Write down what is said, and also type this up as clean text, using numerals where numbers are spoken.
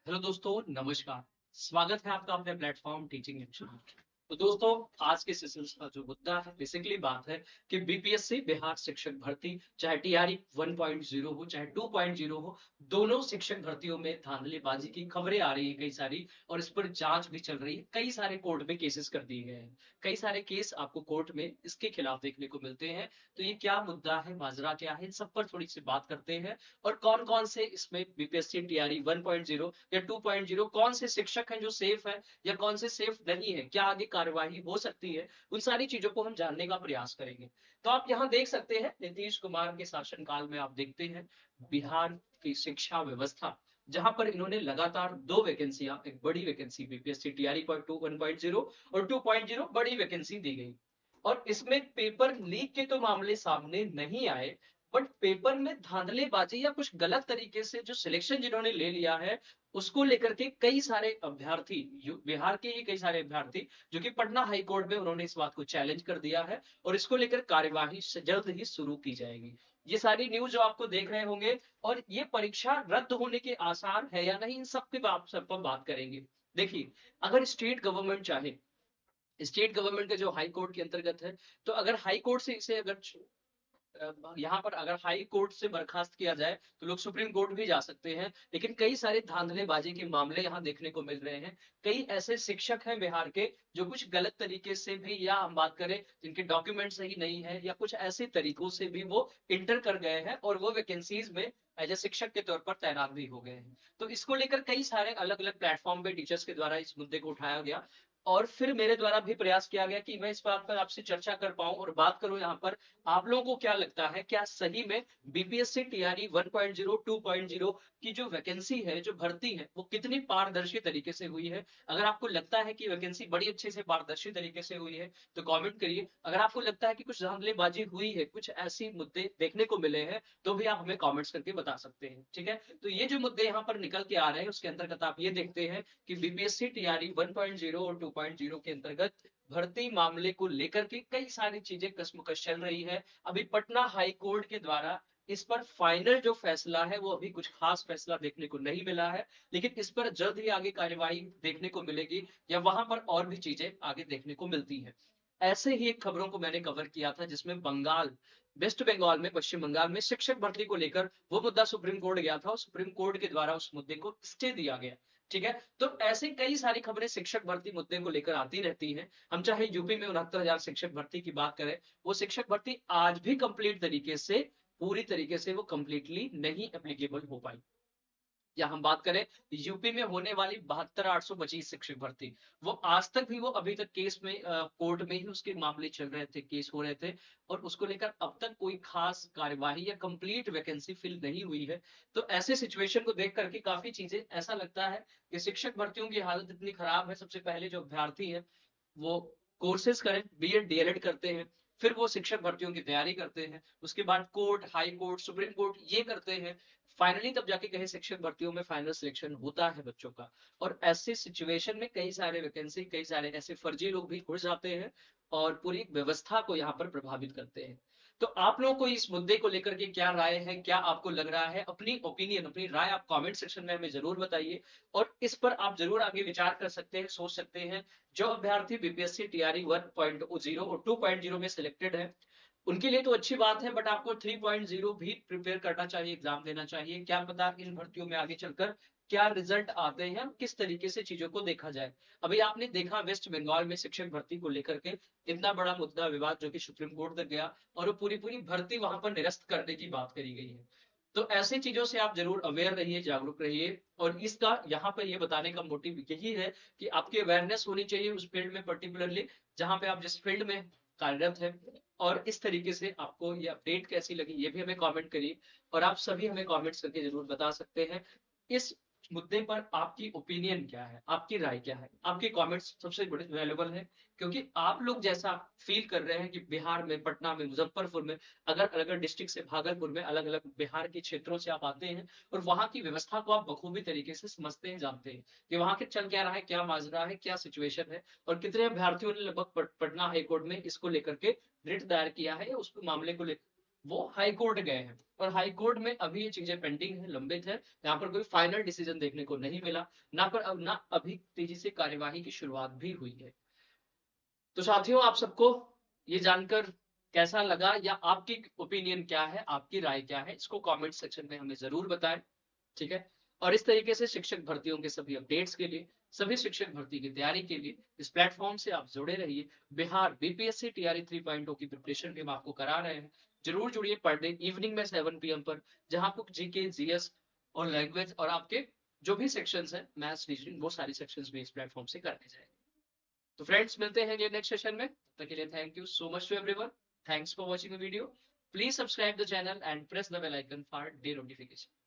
Hello दोस्तों, नमस्कार। स्वागत है आपका अपने प्लेटफॉर्म टीचिंग एक्शन में। तो दोस्तों, आज के सेशन का जो मुद्दा है, बेसिकली बात है कि बीपीएससी बिहार शिक्षक भर्ती, चाहे टीआरई 1.0 हो चाहे 2.0 हो, दोनों शिक्षक भर्तियों में धांधलीबाजी की खबरें आ रही है कई सारी। और इस पर जांच भी चल रही है। कई सारे कोर्ट में केसेस कर दिए गए हैं। कई सारे केस आपको कोर्ट में इसके खिलाफ देखने को मिलते हैं। तो ये क्या मुद्दा है, माजरा क्या है, इन सब पर थोड़ी सी बात करते हैं। और कौन कौन से इसमें बीपीएससी टीआरई 1.0 या 2.0 कौन से शिक्षक हैं जो सेफ है या कौन से सेफ नहीं है, क्या आगे कार्यवाही हो सकती है, उन सारी चीजों को हम जानने का प्रयास करेंगे। तो आप यहाँ देख सकते हैं, नीतीश कुमार के शासनकाल में आप देखते हैं बिहार की शिक्षा व्यवस्था, जहां पर इन्होंने लगातार दो वैकेंसियां, एक बड़ी वैकेंसी बीपीएससी टीआरई 1.0 और 2.0 बड़ी वैकेंसी दी गई। और इसमें पेपर लीक के तो मामले सामने नहीं आए, बट पेपर में धांधलेबाजी या कुछ गलत तरीके से जो सिलेक्शन जिन्होंने ले लिया है, उसको लेकर के कई सारे अभ्यर्थी, बिहार के ही कई सारे अभ्यर्थी, जो कि पटना हाई कोर्ट में उन्होंने इस बात को चैलेंज कर दिया है। और इसको लेकर कार्यवाही जल्द ही शुरू की जाएगी। ये सारी न्यूज जो आपको देख रहे होंगे, और ये परीक्षा रद्द होने के आसार है या नहीं, इन सब पे सब पर बात करेंगे। देखिए, अगर स्टेट गवर्नमेंट चाहे, स्टेट गवर्नमेंट के जो हाई कोर्ट के अंतर्गत है, तो अगर हाई कोर्ट से इसे अगर यहाँ पर अगर हाई कोर्ट से बर्खास्त किया जाए तो लोग सुप्रीम कोर्ट भी जा सकते हैं। लेकिन कई सारे धांधलेबाजी के मामले यहाँ देखने को मिल रहे हैं। कई ऐसे शिक्षक हैं बिहार के जो कुछ गलत तरीके से भी, या हम बात करें जिनके डॉक्यूमेंट सही नहीं है, या कुछ ऐसे तरीकों से भी वो इंटर कर गए हैं और वो वैकेंसीज में एज ए शिक्षक के तौर पर तैनात भी हो गए हैं। तो इसको लेकर कई सारे अलग अलग प्लेटफॉर्म पे टीचर्स के द्वारा इस मुद्दे को उठाया गया। और फिर मेरे द्वारा भी प्रयास किया गया कि मैं इस बात पर आपसे चर्चा कर पाऊं और बात करूं यहाँ पर। आप लोगों को क्या लगता है, क्या सही में बीपीएससी टीआरई 1.0 2.0 की जो वैकेंसी है, जो भर्ती है, वो कितनी पारदर्शी तरीके से हुई है? अगर आपको लगता है कि वैकेंसी बड़ी अच्छे से पारदर्शी तरीके से हुई है तो कमेंट करिए। अगर आपको लगता है कि कुछ धांधलेबाजी हुई है, कुछ ऐसी मुद्दे देखने को मिले हैं, तो भी आप हमें कमेंट्स करके बता सकते हैं। ठीक है, तो ये जो मुद्दे यहाँ पर निकल के आ रहे हैं, उसके अंतर्गत आप ये देखते हैं कि बीपीएससी टीआरई 1.0 और 2.0 के अंतर्गत भर्ती मामले को लेकर के कई सारी चीजें कश्मकश चल रही है। अभी पटना हाई कोर्ट के द्वारा इस पर फाइनल जो फैसला है, वो अभी कुछ खास फैसला देखने को नहीं मिला है। लेकिन इस पर जल्द ही आगे कार्यवाही देखने को मिलेगी, या वहां पर और भी चीजें आगे देखने को मिलती है। ऐसे ही एक खबरों को मैंने कवर किया था जिसमें बंगाल, वेस्ट बंगाल में, पश्चिम बंगाल में शिक्षक भर्ती को लेकर वो मुद्दा सुप्रीम कोर्ट गया था और सुप्रीम कोर्ट के द्वारा उस मुद्दे को स्टे दिया गया। ठीक है, तो ऐसे कई सारी खबरें शिक्षक भर्ती मुद्दे को लेकर आती रहती हैं। हम चाहे यूपी में 69,000 शिक्षक भर्ती की बात करें, वो शिक्षक भर्ती आज भी कंप्लीट तरीके से, पूरी तरीके से वो कंप्लीटली नहीं एप्लीकेबल हो पाई। या हम बात करें यूपी में होने वाली 72,825 शिक्षक भर्ती, वो आज तक भी, वो अभी तक केस में, कोर्ट में ही उसके मामले चल रहे थे, केस हो रहे थे। और उसको लेकर अब तक कोई खास कार्यवाही या कंप्लीट वैकेंसी फिल नहीं हुई है। तो ऐसे सिचुएशन को देख करके काफी चीजें ऐसा लगता है कि शिक्षक भर्तियों की हालत इतनी खराब है। सबसे पहले जो अभ्यर्थी है वो कोर्सेज करें, बीएड डीएलएड करते हैं, फिर वो शिक्षक भर्तियों की तैयारी करते हैं, उसके बाद court, high court, supreme court ये करते हैं, फाइनली तब जाके कहीं शिक्षक भर्तियों में फाइनल सिलेक्शन होता है बच्चों का। और ऐसे सिचुएशन में कई सारे वैकेंसी, कई सारे ऐसे फर्जी लोग भी घुस जाते हैं और पूरी व्यवस्था को यहाँ पर प्रभावित करते हैं। तो आप लोगों को इस मुद्दे को लेकर के क्या राय है, क्या आपको लग रहा है? अपनी ओपिनियन, अपनी राय आप कमेंट सेक्शन में हमें जरूर बताइए। और इस पर आप जरूर आगे विचार कर सकते हैं, सोच सकते हैं। जो अभ्यर्थी बीपीएससी टीआरई 1.0 और 2.0 में सिलेक्टेड है, उनके लिए तो अच्छी बात है, बट आपको 3.0 भी प्रिपेयर करना चाहिए, एग्जाम देना चाहिए। क्या पता इन भर्तियों में आगे चलकर क्या रिजल्ट आते हैं, किस तरीके से चीजों को देखा जाए। अभी आपने देखा वेस्ट बंगाल में शिक्षक भर्ती को लेकर के इतना बड़ा मुद्दा विवाद जो कि सुप्रीम कोर्ट तक गया, और वो पूरी पूरी भर्ती वहां पर निरस्त करने की बात करी गई है। तो ऐसी चीजों से आप जरूर अवेयर रहिए, जागरूक रहिए। और इसका यहाँ पर ये बताने का मोटिव यही है कि आपकी अवेयरनेस होनी चाहिए उस फील्ड में, पर्टिकुलरली जहां पे आप जिस फील्ड में कार्यरत है। और इस तरीके से आपको ये अपडेट कैसी लगी, ये भी हमें कमेंट करिए। और आप सभी हमें कमेंट्स करके जरूर बता सकते हैं इस मुद्दे पर आपकी ओपिनियन क्या है, आपकी राय क्या है। आपके कमेंट्स सबसे बड़े वैल्यूबल है, क्योंकि आप लोग जैसा फील कर रहे हैं कि बिहार में, पटना में, मुजफ्फरपुर में, अगर अलग अलग डिस्ट्रिक्ट से, भागलपुर में, अलग अलग बिहार के क्षेत्रों से आप आते हैं और वहां की व्यवस्था को आप बखूबी तरीके से समझते हैं, जानते हैं कि वहां के चल क्या रहा है, क्या माजरा है, क्या सिचुएशन है, और कितने अभ्यर्थियों ने लगभग पटना हाईकोर्ट में इसको लेकर के रिट दायर किया है, उस मामले को वो हाई कोर्ट गए हैं और हाई कोर्ट में अभी ये चीजें पेंडिंग है, लंबित है। यहाँ पर कोई फाइनल डिसीजन देखने को नहीं मिला, ना अभी तेजी से कार्यवाही की शुरुआत भी हुई है। तो साथियों, आप सबको ये जानकर कैसा लगा, या आपकी ओपिनियन क्या है, आपकी राय क्या है, इसको कमेंट सेक्शन में हमें जरूर बताएं। ठीक है। और इस तरीके से शिक्षक भर्तियों के सभी अपडेट्स के लिए, सभी शिक्षक भर्ती की तैयारी के लिए इस प्लेटफॉर्म से आप जुड़े रहिए। बिहार बीपीएससी टीआरई 3.0 की प्रिपरेशन भी हम आपको करा रहे हैं। जरूर जुड़िए पर डे इवनिंग में 7 PM पर, जहां आपको जीके, जीएस और लैंग्वेज और आपके जो भी सेक्शंस हैं, मैथ्स, रीजनिंग, वो सारी सेक्शंस भी इस प्लेटफॉर्म से करने जाएंगे। तो फ्रेंड्स, मिलते हैं ये नेक्स्ट सेशन में। तब तक के लिए thank you so much to everyone. Thanks for watching the video. Please subscribe the channel and press the bell icon for the notification.